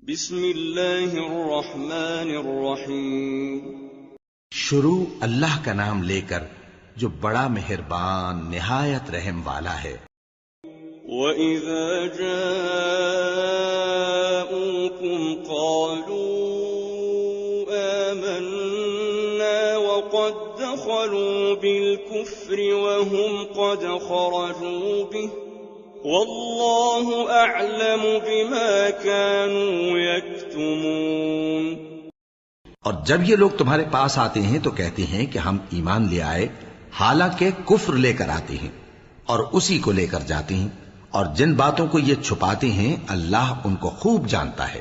بسم اللہ الرحمن الرحیم شروع اللہ کا نام لے کر جو بڑا مہربان نہایت رحم والا ہے۔ وَإِذَا جَاءُوكُمْ قَالُوا آمَنَّا وَقَدْ دَخَلُوا بِالْكُفْرِ وَهُمْ قَدْ خَرَجُوا بِهِ وَاللَّهُ أَعْلَمُ بِمَا كَانُوا يَكْتُمُونَ۔ اور جب یہ لوگ تمہارے پاس آتے ہیں تو کہتے ہیں کہ ہم ایمان لے آئے، حالانکہ کفر لے کر آتے ہیں اور اسی کو لے کر جاتے ہیں، اور جن باتوں کو یہ چھپاتے ہیں اللہ ان کو خوب جانتا ہے۔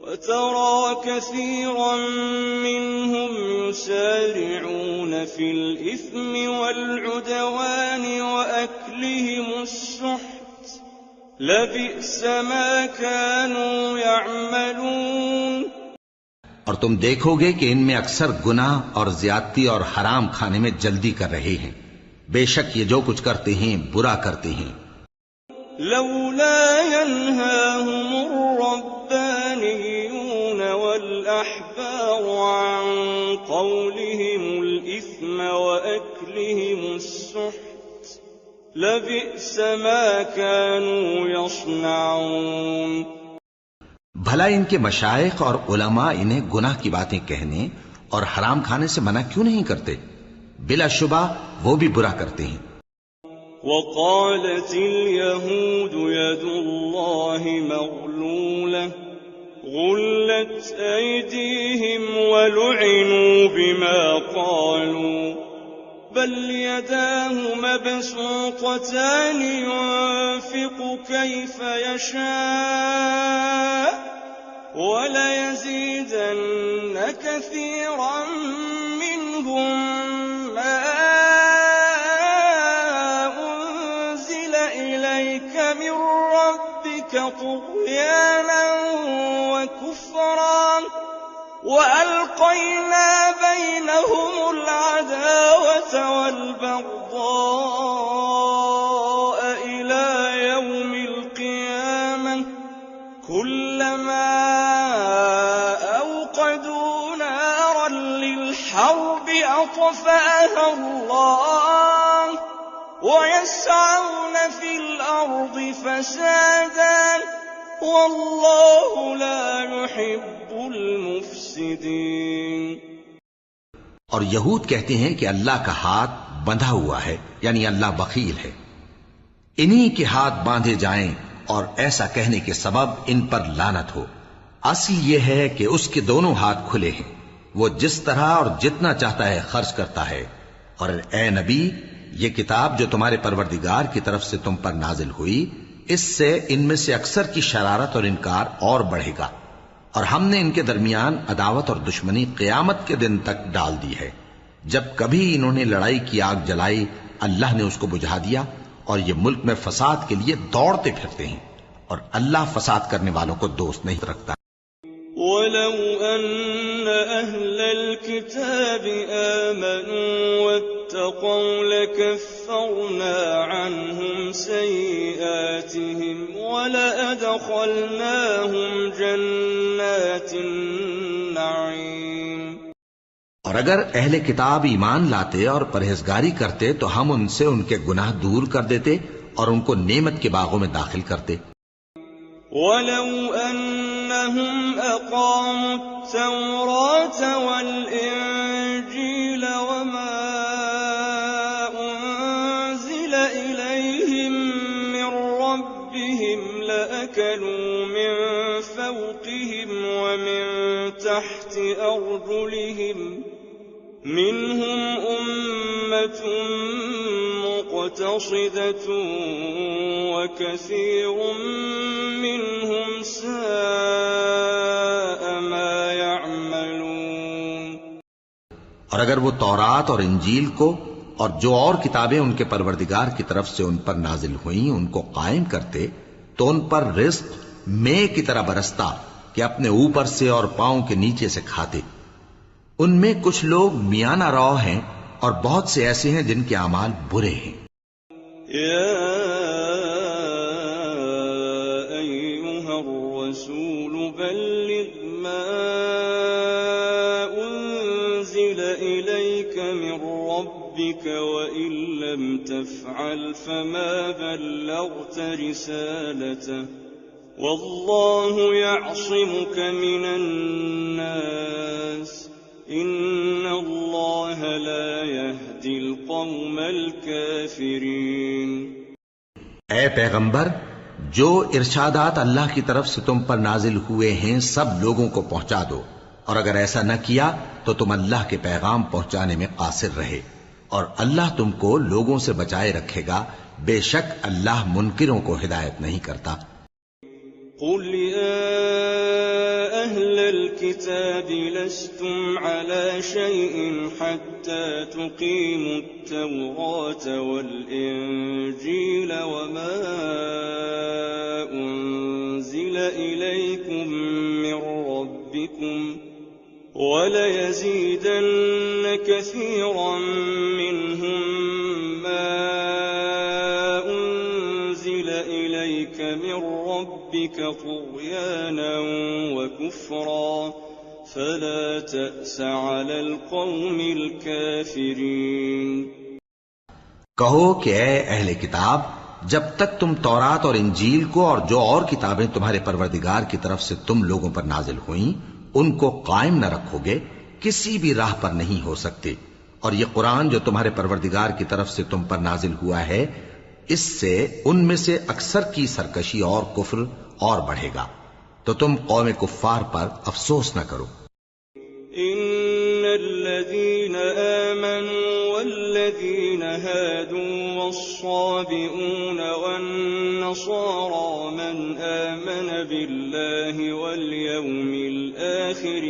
وَتَرَى كَثِيرًا مِّنْهُمْ يُسَارِعُونَ فِي الْإِثْمِ وَالْعُدْوَانِ وَأَكْلِهِمُ السُّحْتَ لَبِئْسَ مَا كَانُوا يَعْمَلُونَ۔ اور تم دیکھو گے کہ ان میں اکثر گناہ اور زیادتی اور حرام کھانے میں جلدی کر رہے ہیں، بے شک یہ جو کچھ کرتے ہیں برا کرتے ہیں۔ لولا ينهاهم الربانيون والأحبار عن قولهم الإثم وأكلهم السحت لبئس ما كانوا يصنعون۔ بھلا ان کے مشائخ اور علماء انہیں گناہ کی باتیں کہنے اور حرام کھانے سے منع کیوں نہیں کرتے؟ بلا شبہ وہ بھی برا کرتے ہیں۔ وقالت اليهود يد الله مغلولة غلت أيديهم ولعنوا بما قالوا بل يداه مبسوطتان ينفق كيف يشاء وليزيدن كثيرا منهم ما من ربك طغيانا وكفرا وألقينا بينهم العداوة والبغضاء إلى يوم القيامة كلما أوقدوا نارا للحرب أطفأها الله ويسعون في الأرض فسادا والله لا يحب المفسدين۔ اور یہود کہتے ہیں کہ اللہ کا ہاتھ بندھا ہوا ہے، یعنی اللہ بخیل ہے، انہی کے ہاتھ باندھے جائیں اور ایسا کہنے کے سبب ان پر لعنت ہو۔ اصل یہ ہے کہ اس کے دونوں ہاتھ کھلے ہیں، وہ جس طرح اور جتنا چاہتا ہے خرچ کرتا ہے۔ اور اے نبی، یہ کتاب جو تمہارے پروردگار کی طرف سے تم پر نازل ہوئی، اس سے ان میں سے اکثر کی شرارت اور انکار اور بڑھے گا، اور ہم نے ان کے درمیان عداوت اور دشمنی قیامت کے دن تک ڈال دی ہے۔ جب کبھی انہوں نے لڑائی کی آگ جلائی اللہ نے اس کو بجھا دیا، اور یہ ملک میں فساد کے لیے دوڑتے پھرتے ہیں، اور اللہ فساد کرنے والوں کو دوست نہیں رکھتا۔ وَلَوْ أَنَّ أَهْلَ الْكِتَابِ آمَنُوا وَاتَّقَوْا لَكَفَّرْنَا عَنْهُمْ سَيِّئَاتِهِمْ وَلَأَدْخَلْنَاهُمْ جَنَّاتِ النَّعِيمِ۔ اور اگر اہل کتاب ایمان لاتے اور پرہیزگاری کرتے تو ہم ان سے ان کے گناہ دور کر دیتے اور ان کو نعمت کے باغوں میں داخل کرتے۔ وَلَوْ أَنَّهُمْ أَقَامُوا التَّوْرَاةَ وَالْإِنجِيلَ وَمَا أُنزِلَ إِلَيْهِم مِّن رَّبِّهِمْ لَأَكَلُوا مِن فَوْقِهِمْ وَمِن تَحْتِ أَرْجُلِهِم مِّنْهُمْ أُمَّةٌ مُّقْتَصِدَةٌ وَكَثِيرٌ مِّنْهُمْ سَاءَ مَا يَعْمَلُونَ۔ اور اگر وہ تورات اور انجیل کو اور جو اور کتابیں ان کے پروردگار کی طرف سے ان پر نازل ہوئیں ان کو قائم کرتے تو ان پر رزق مے کی طرح برستا کہ اپنے اوپر سے اور پاؤں کے نیچے سے کھاتے۔ ان میں کچھ لوگ میانہ رو ہیں اور بہت سے ایسے ہیں جن کے اعمال برے ہیں۔ يا أيها الرسول الرسول بلغ ما أنزل إليك من ربك وإن لم تفعل فما بلغت رسالته والله يعصمك من الناس إن الله لا يهدي القوم الكافرين۔ اے پیغمبر، جو ارشادات اللہ کی طرف سے تم پر نازل ہوئے ہیں سب لوگوں کو پہنچا دو، اور اگر ایسا نہ کیا تو تم اللہ کے پیغام پہنچانے میں قاصر رہے، اور اللہ تم کو لوگوں سے بچائے رکھے گا، بے شک اللہ منکروں کو ہدایت نہیں کرتا۔ قل يا أهل الكتاب لستم على شيء حتى تقيموا التوراة والإنجيل وما أنزل إليكم من ربكم وليزيدن كثيرا منهم ما أنزل إليك من ربك طغيانا وكفرا فلا تأس على القوم الكافرين۔ کہو کہ اے اہل کتاب، جب تک تم تورات اور انجیل کو اور جو اور کتابیں تمہارے پروردگار کی طرف سے تم لوگوں پر نازل ہوئیں ان کو قائم نہ رکھو گے، کسی بھی راہ پر نہیں ہو سکتے، اور یہ قرآن جو تمہارے پروردگار کی طرف سے تم پر نازل ہوا ہے، اس سے ان میں سے اکثر کی سرکشی اور کفر اور بڑھے گا، تو تم قوم کفار پر افسوس نہ کرو۔ ان الذين آمنوا والذين هادوا والصابئون والنصارى من آمن بالله واليوم الآخر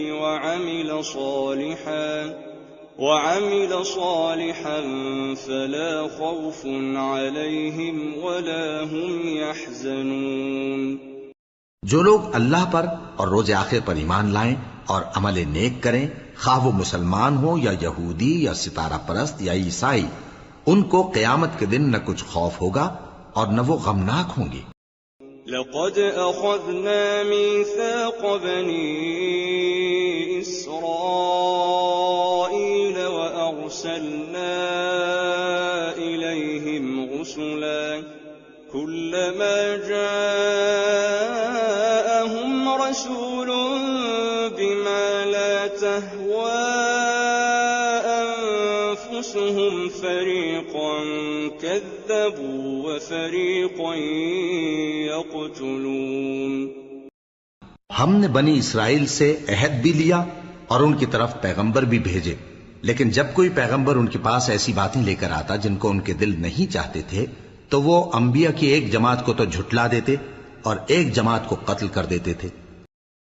وعمل صالحا فلا خوف عليهم ولا هم يحزنون۔ جو لوگ اللہ پر اور روز آخر پر ایمان لائیں اور عمل نیک کریں، خواہ وہ مسلمان ہو یا یہودی یا ستارہ پرست یا عیسائی، ان کو قیامت کے دن نہ کچھ خوف ہوگا اور نہ وہ غمناک ہوں گے۔ لقد أخذنا ميثاق بني إسرائيل وأرسلنا إليهم رسلا كلما جاءهم رسول بما لا تهوى أنفسهم فريقا كذبوا وفريقا يقتلون۔ ہم نے بنی اسرائیل سے عہد بھی لیا اور ان کی طرف پیغمبر بھی بھیجے، لیکن جب کوئی پیغمبر ان کے پاس ایسی باتیں لے کر آتا جن کو ان کے دل نہیں چاہتے تھے تو وہ انبیاء کی ایک جماعت کو تو جھٹلا دیتے اور ایک جماعت کو قتل کر دیتے تھے۔